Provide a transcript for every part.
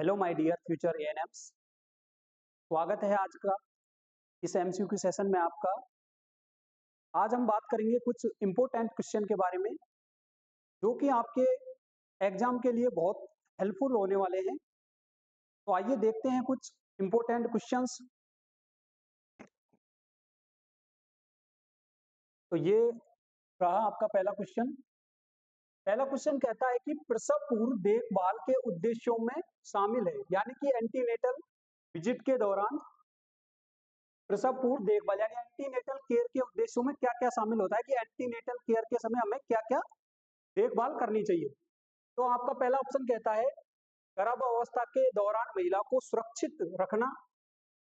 Hello my dear future ANMs, स्वागत है आज का इस एमसीक्यू सेशन में आपका। आज हम बात करेंगे कुछ इम्पोर्टेंट क्वेश्चन के बारे में जो कि आपके एग्जाम के लिए बहुत हेल्पफुल होने वाले हैं। तो आइए देखते हैं कुछ इम्पोर्टेंट क्वेश्चंस। तो ये रहा आपका पहला क्वेश्चन। पहला क्वेश्चन कहता है कि प्रसव पूर्व देखभाल के उद्देश्यों में शामिल है, यानी कि एंटीनेटल विजिट के दौरान प्रसव पूर्व देखभाल यानी एंटीनेटल केयर के उद्देश्यों में क्या क्या शामिल होता है कि एंटीनेटल केयर के समय हमें क्या क्या देखभाल करनी चाहिए। तो आपका पहला ऑप्शन कहता है गर्भावस्था के दौरान महिला को सुरक्षित रखना।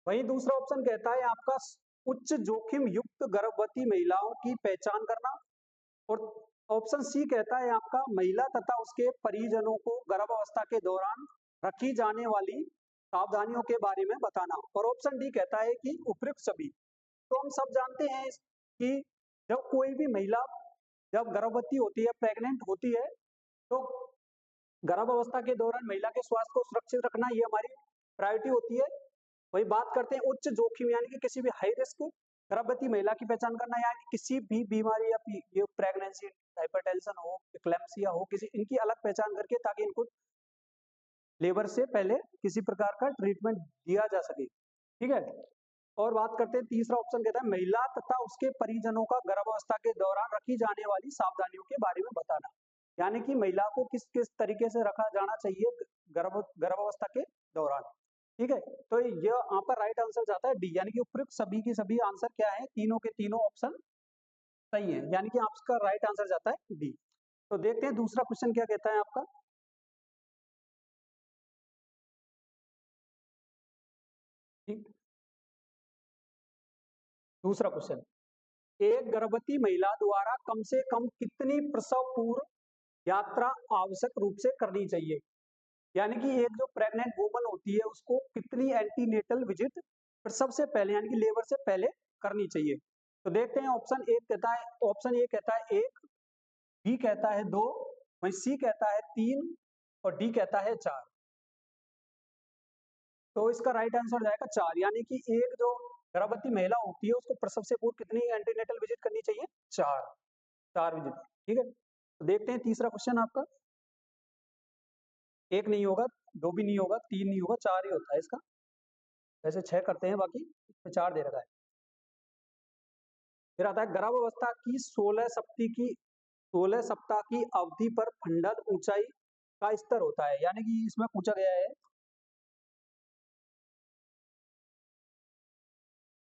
वहीं दूसरा ऑप्शन कहता है आपका उच्च जोखिम युक्त गर्भवती महिलाओं की पहचान करना। और ऑप्शन सी कहता है आपका महिला तथा उसके परिजनों को गर्भावस्था के दौरान रखी जाने वाली सावधानियों के बारे में बताना। और ऑप्शन डी कहता है कि उपयुक्त सभी। तो हम सब जानते हैं कि जब कोई भी महिला जब गर्भवती होती है, प्रेग्नेंट होती है, तो गर्भावस्था के दौरान महिला के स्वास्थ्य को सुरक्षित रखना ये हमारी प्रायोरिटी होती है। वही बात करते हैं उच्च जोखिम यानी कि किसी भी हाई रिस्क गर्भवती महिला की पहचान करना, यानी किसी भी बीमारी या ये प्रेगनेंसी, हाइपरटेंशन हो, एक्लेम्सिया हो, किसी इनकी अलग पहचान करके ताकि इनको लेबर से पहले किसी प्रकार का ट्रीटमेंट दिया जा सके। ठीक है। और बात करते हैं तीसरा ऑप्शन कहता है महिला तथा उसके परिजनों का गर्भावस्था के दौरान रखी जाने वाली सावधानियों के बारे में बताना, यानी कि महिला को किस किस तरीके से रखा जाना चाहिए गर्भावस्था के दौरान। ठीक है। तो ये आपका राइट आंसर जाता है डी, यानी कि उपयुक्त सभी की सभी आंसर क्या है, तीनों के तीनों ऑप्शन सही है, यानी कि आपका राइट आंसर जाता है डी। तो देखते हैं दूसरा क्वेश्चन क्या कहता है आपका। ठीक, दूसरा क्वेश्चन, एक गर्भवती महिला द्वारा कम से कम कितनी प्रसव पूर्व यात्रा आवश्यक रूप से करनी चाहिए, यानी कि एक जो प्रेग्नेंट वुमन होती है उसको कितनी एंटीनेटल विजिट प्रसव से पहले यानी कि लेबर से पहले करनी चाहिए। तो देखते हैं ऑप्शन ए कहता है, ऑप्शन ए कहता है 1, बी कहता है 2, वहीं सी कहता है 3 और डी कहता है 4। तो इसका राइट आंसर जाएगा 4, यानी कि एक जो गर्भवती महिला होती है उसको प्रसव से पूर्व कितनी एंटीनेटल विजिट करनी चाहिए, 4 विजिट। ठीक है। तो देखते हैं तीसरा क्वेश्चन आपका। 1 नहीं होगा, 2 भी नहीं होगा, 3 नहीं होगा, 4 ही होता है इसका। वैसे 6 करते हैं, बाकी 4 दे रखा है। फिर आता है गर्भावस्था की 16 सप्ताह की अवधि पर फंडल ऊंचाई का स्तर होता है, यानी कि इसमें पूछा गया है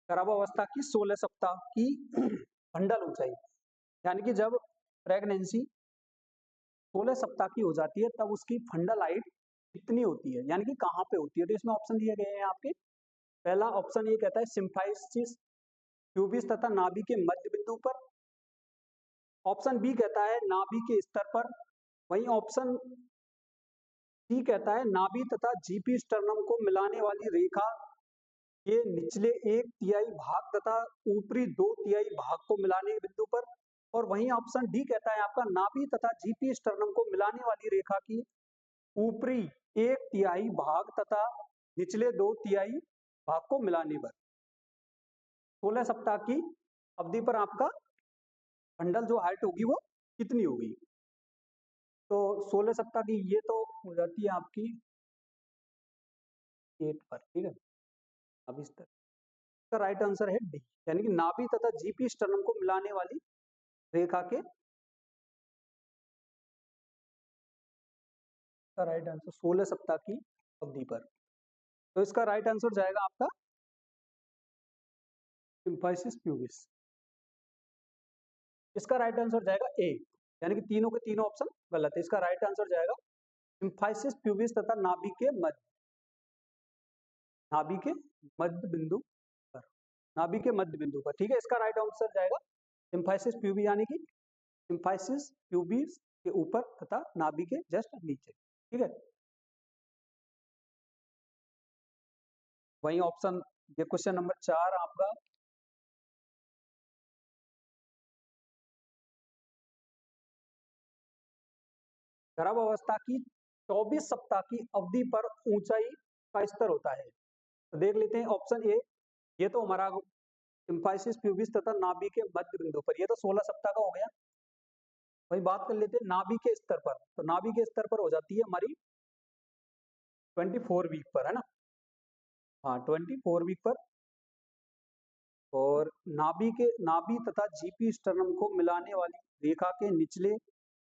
गर्भावस्था की 16 सप्ताह की फंडल ऊंचाई, यानी कि जब प्रेगनेंसी 16 सप्ताह की हो जाती है तब उसकी फंडल हाइट कितनी होती है, यानी कि कहाँ पे होती है। तो इसमें ऑप्शन दिए गए हैं आपके। पहला ऑप्शन ये कहता है सिम्फाइसिस प्यूबिस तथा नाभि के मध्य बिंदु पर। ऑप्शन बी कहता है नाभि के स्तर पर। वहीं ऑप्शन सी कहता है नाभि तथा जीपी स्टर्नम को मिलाने वाली रेखा के निचले 1/3 भाग तथा ऊपरी 2/3 भाग को मिलाने के बिंदु पर। और वहीं ऑप्शन डी कहता है आपका नाभि तथा जीपी स्टर्नम को मिलाने वाली रेखा की ऊपरी 1/3 भाग तथा निचले 2/3 भाग को मिलाने पर 16 सप्ताह की अवधि पर आपका फंडल जो हाइट होगी वो कितनी होगी। तो 16 सप्ताह की ये तो हो जाती है आपकी 8 पर। ठीक है। अब इस तरह का राइट आंसर है डी, यानी कि नाभि तथा जीपी स्टर्नम को मिलाने वाली रेखा के का राइट आंसर 16 सप्ताह की अवधि पर। तो इसका राइट आंसर जाएगा आपका सिम्फाइसिस प्यूबिस। इसका राइट आंसर जाएगा ए, यानी कि तीनों के तीनों ऑप्शन गलत है। इसका राइट आंसर जाएगा सिम्फाइसिस प्यूबिस तथा नाभि के मध्य बिंदु पर, नाभि के मध्य बिंदु पर। ठीक है। इसका राइट आंसर जाएगा सिम्फाइसिस प्यूबि, यानी कि सिम्फाइसिस प्यूबिस के ऊपर तथा नाभि के जस्ट नीचे। ठीक है। वही ऑप्शन ये क्वेश्चन नंबर 4 आपका गर्भावस्था की 24 सप्ताह की अवधि पर ऊंचाई का स्तर होता है? तो देख लेते हैं ऑप्शन ए, ये तो हमारा सिम्फाइसिस प्यूबिस तथा नाभि के मध्य बिंदु पर, ये तो 16 सप्ताह का हो गया। वही बात कर लेते हैं नाभि के स्तर पर, तो नाभि के स्तर पर हो जाती है हमारी 24 वीक पर, है ना। हाँ 24 वीक पर। और नाभि तथा जीपी स्टर्नम को मिलाने वाली रेखा के निचले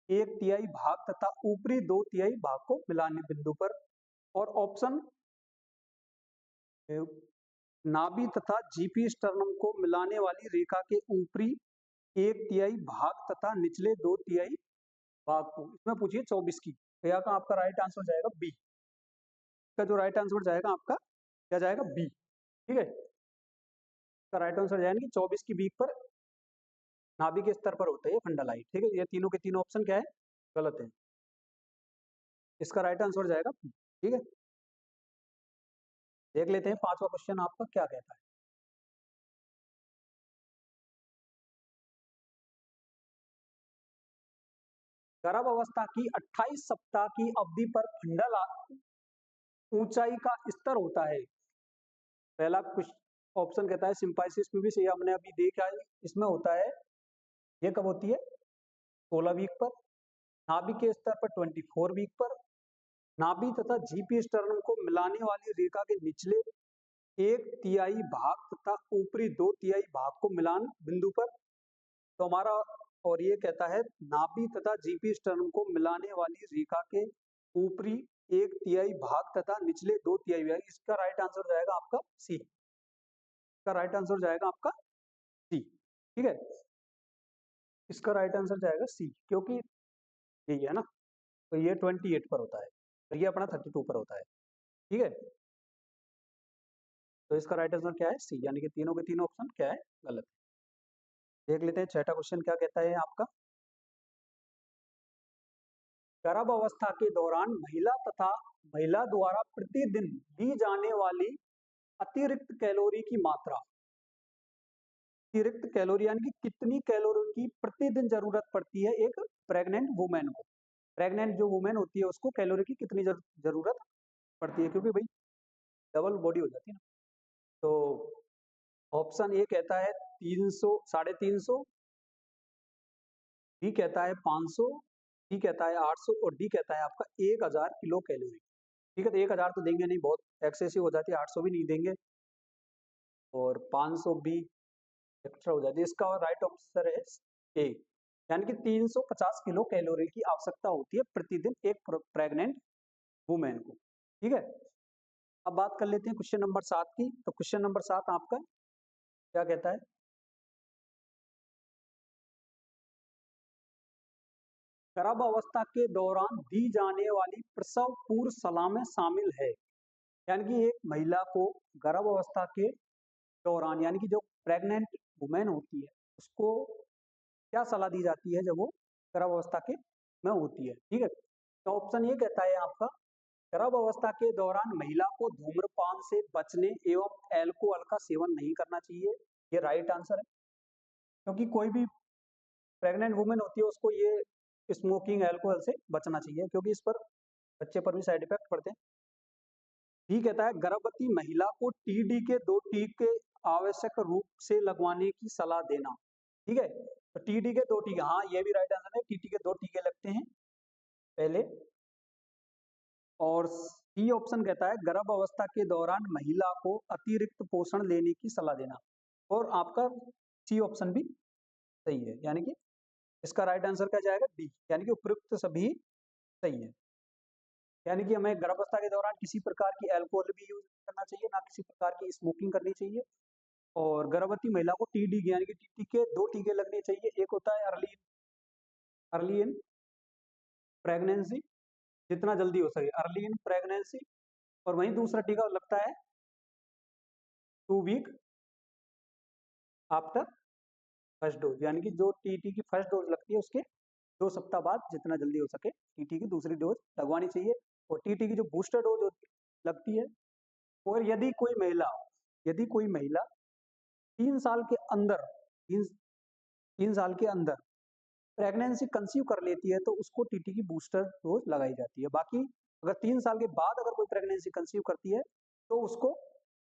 1/3 भाग तथा ऊपरी 2/3 भाग को मिलाने बिंदु पर। और ऑप्शन नाभि तथा जीपी स्टर्नम को मिलाने वाली रेखा के ऊपरी 1/3 भाग तथा निचले 2/3 भाग को, इसमें पूछिए 24 की, तो यहाँ का आपका राइट आंसर जाएगा बी। का जो राइट आंसर जाएगा आपका क्या जाएगा? बी। ठीक है, इसका राइट आंसर जाएगा कि 24 की वीक पर नाभि के स्तर पर होता है फंडालाइट। ठीक है, ये तीनों के तीनों ऑप्शन क्या है? गलत है। इसका राइट आंसर जाएगा बी। ठीक है, देख लेते हैं पांचवा क्वेश्चन आपका क्या कहता है। गर्भ अवस्था की 28 सप्ताह की अवधि पर फंडल ऊंचाई का स्तर होता है। पहला कुछ ऑप्शन कहता है सिम्पाइसिस प्यूबिस, ये हमने अभी देखा है, इसमें होता है, ये कब होती है? 16 वीक पर। नाभि के स्तर पर 24 वीक पर। नाभि तथा जीपी स्टर्नम को मिलाने वाली रेखा के निचले 1/3 भाग तथा ऊपरी 2/3 भाग को मिलान बिंदु पर। तो हमारा, और ये कहता है नाभि तथा जीपी स्टर्नम को मिलाने वाली रेखा के ऊपरी 1/3 भाग तथा निचले 2/3 भाग। इसका राइट आंसर जाएगा आपका सी। इसका राइट आंसर जाएगा आपका सी। ठीक है, इसका राइट आंसर जाएगा सी, क्योंकि यही है ना, तो ये 28 पर होता है और ये अपना 32 पर होता है। ठीक है, तो इसका राइट आंसर क्या है? सी, यानी कि तीनों के तीनों ऑप्शन क्या है? गलत। देख लेते हैं छठा क्वेश्चन क्या कहता है आपका। गर्भ अवस्था के दौरान महिला द्वारा प्रतिदिन ली जाने वाली अतिरिक्त कैलोरी की मात्रा, अतिरिक्त कैलोरी यानी कि कितनी कैलोरी की प्रतिदिन जरूरत पड़ती है एक प्रेग्नेंट वुमेन को। प्रेग्नेंट जो वुमेन होती है उसको कैलोरी की कितनी जरूरत पड़ती है, क्योंकि भाई डबल बॉडी हो जाती है ना। तो ऑप्शन ए कहता है 300, 350, बी कहता है 500, सी कहता है 800 और डी कहता है आपका 1000 किलो कैलोरी। ठीक है, तो 1000 तो देंगे नहीं, बहुत एक्सेसिव हो जाती है, 800 भी नहीं देंगे और 500 भी एक्स्ट्रा हो जाती है। इसका राइट आंसर है ए, यानी कि 350 किलो कैलोरी की आवश्यकता होती है प्रतिदिन एक प्रेग्नेंट वुमेन को। ठीक है, अब बात कर लेते हैं क्वेश्चन नंबर 7 की। तो क्वेश्चन नंबर 7 आपका क्या कहता है। गर्भ अवस्था के दौरान दी जाने वाली प्रसव पूर्व सलाह में शामिल है, यानी कि एक महिला को गर्भ अवस्था के दौरान, यानी कि जो प्रेग्नेंट वुमेन होती है उसको क्या सलाह दी जाती है जब वो गर्भ अवस्था के में होती है। ठीक है, तो ऑप्शन ये कहता है आपका गर्भ अवस्था के दौरान महिला को धूम्रपान से बचने एवं एल्कोहल का सेवन नहीं करना चाहिए। ये राइट आंसर है, क्योंकि कोई भी प्रेग्नेंट वुमेन होती है उसको ये स्मोकिंग एल्कोहल से बचना चाहिए, क्योंकि इस पर बच्चे पर भी साइड इफेक्ट पड़ते हैं। ठीक कहता है गर्भवती महिला को टीडी के 2 टीके आवश्यक रूप से लगवाने की सलाह देना। ठीक है, तो टीडी के 2 टीके, हाँ ये भी राइट आंसर है, टीटी के 2 टीके लगते हैं पहले। और सी ऑप्शन कहता है गर्भ अवस्था के दौरान महिला को अतिरिक्त पोषण लेने की सलाह देना, और आपका सी ऑप्शन भी सही है, यानी कि इसका राइट आंसर क्या जाएगा? डी, यानी कि उपयुक्त सभी सही है। यानी कि हमें गर्भावस्था के दौरान किसी प्रकार की अल्कोहल भी यूज करना चाहिए, ना किसी प्रकार की स्मोकिंग करनी चाहिए। और गर्भवती महिला को टीडी यानी कि टीटी के 2 टीके लगने चाहिए। एक होता है अर्ली इन प्रेगनेंसी, जितना जल्दी हो सके अर्ली इन प्रेगनेंसी, और वहीं दूसरा टीका लगता है 2 वीक आफ्टर फर्स्ट डोज, यानी कि जो टीटी की फर्स्ट डोज लगती है उसके 2 सप्ताह बाद जितना जल्दी हो सके टीटी की दूसरी डोज लगवानी चाहिए। और टीटी की जो बूस्टर डोज लगती है, और यदि कोई महिला 3 साल के अंदर 3 साल के अंदर प्रेगनेंसी कंसीव कर लेती है तो उसको टीटी की बूस्टर डोज लगाई जाती है। बाकी अगर 3 साल के बाद अगर कोई प्रेगनेंसी कंसीव करती है तो उसको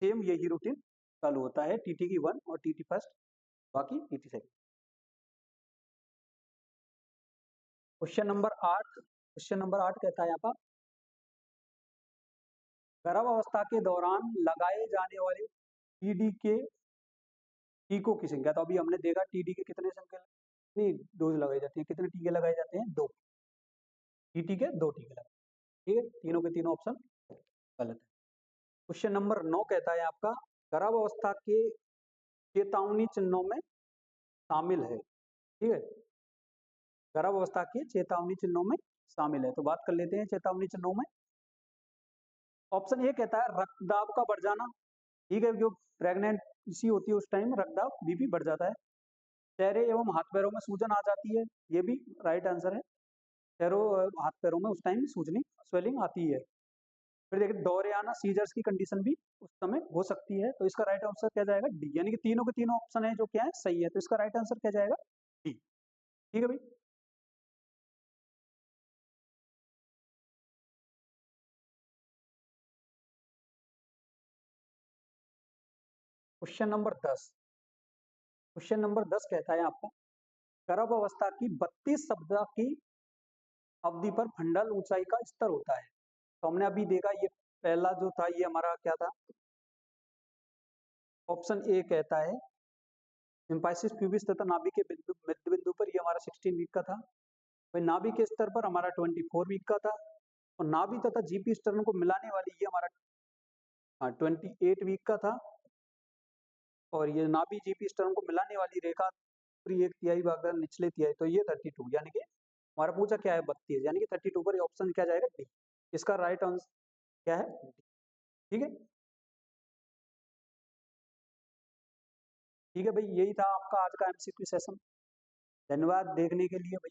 सेम यही रूटीन चालू होता है, टीटी की 1 और टीटी फर्स्ट, बाकी टीटी सेकंड। क्वेश्चन नंबर 8 कहता है यहाँ पर, गर्भावस्था के दौरान लगाए जाने वाले टीडी के टीकों की संख्या, तो अभी हमने देखा टीडी के कितने संख्या नहीं डोज लगाई जाती है, कितने टीके लगाए जाते हैं, 2। टीटी के 2 टीके लगाए, ठीक है, तीनों के तीनों ऑप्शन गलत है। क्वेश्चन नंबर 9 कहता है आपका, गर्भावस्था के चेतावनी चिन्हों में शामिल है, ठीक है, गर्भावस्था के चेतावनी चिन्हों में शामिल है, तो बात कर लेते हैं चेतावनी चिन्हों में। ऑप्शन ए कहता है रक्तदाब का बढ़ जाना, ठीक है, जो प्रेगनेंसी होती है उस टाइम रक्तदाब बीपी बढ़ जाता है। चेहरे एवं हाथ पैरों में सूजन आ जाती है, ये भी राइट आंसर है, चेहरों हाथ पैरों में उस टाइम सूजनी स्वेलिंग आती है। फिर देखिए दौरे आना, सीजर्स की कंडीशन भी उस समय हो सकती है, तो इसका राइट आंसर क्या जाएगा, डी, यानी कि तीनों के तीनों ऑप्शन है जो क्या है सही है, तो इसका राइट आंसर क्या जाएगा, डी, ठीक है भाई। क्वेश्चन नंबर 10 कहता है आपका, गर्भावस्था की 32 सप्ताह की अवधि पर फंडल ऊंचाई का स्तर होता है, तो हमने अभी देखा ये पहला जो था ये हमारा क्या था, ऑप्शन ए कहता है सिम्पाइसिस प्यूबिस तथा नाभि के मध्य बिंदु पर ये हमारा 16 वीक का था, भाई नाभि के स्तर पर हमारा 24 वीक का था, और नाभि तथा जीपी स्टर्न को मिलाने वाली ये हमारा 28 वीक का था, और ये नाभि जीपी स्टर्न को मिलाने वाली रेखा पूरी एक तिहाई भाग निचले तिहाई, तो ये 32, यानी कि हमारा पूछा क्या है 32, यानी कि 32 पर ऑप्शन क्या जाएगा, डी, इसका राइट आंसर क्या है, ठीक है, ठीक है भाई, यही था आपका आज का एमसीक्यू सेशन। धन्यवाद देखने के लिए भाई।